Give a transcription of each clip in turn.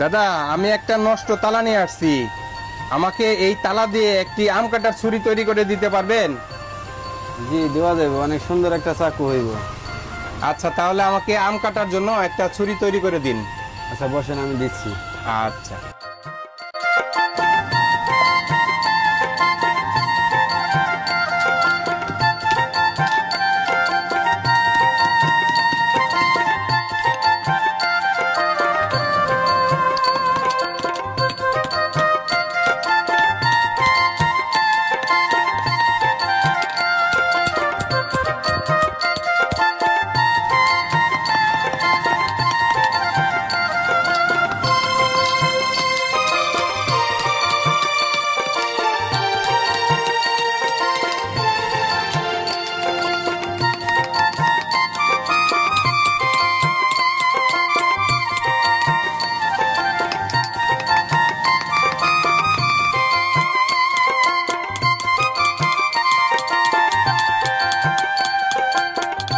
দাদা, আমি একটা নষ্ট তালা নিয়ে আসছি। আমাকে এই তালা দিয়ে একটি আম কাটার ছুরি তৈরি করে দিতে পারবেন? জি, দেওয়া যাবে। অনেক সুন্দর একটা চাকু হইব। আচ্ছা, তাহলে আমাকে আম কাটার জন্য একটা ছুরি তৈরি করে দিন। আচ্ছা, বসেন, আমি দিচ্ছি। আচ্ছা।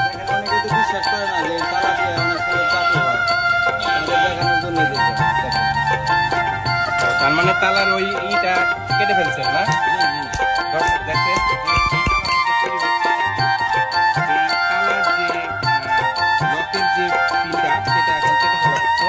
দেখেন, অনেকে তো বিশ্বাস করে না যে এই তালা দিয়ে অনেক সুন্দর চাকু হয়। তাদের দেখানোর জন্য দেখেন। তার মানে তালার ওই ইটা কেটে ফেলছেন না? জি, জি। দর্শক দেখেন, এই তালার যে লকের যে পিনটা সেটা এখন কেটে ফেলা হচ্ছে।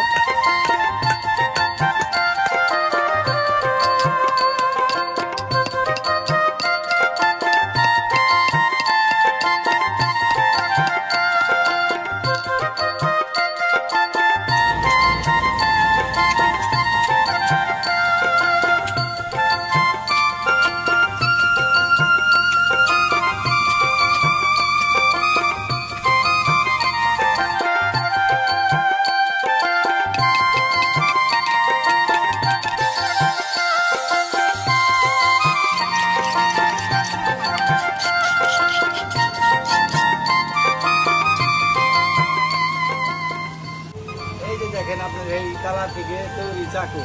এই যে দেখেন, আপনার এই তালা থেকে তৈরি চাকু।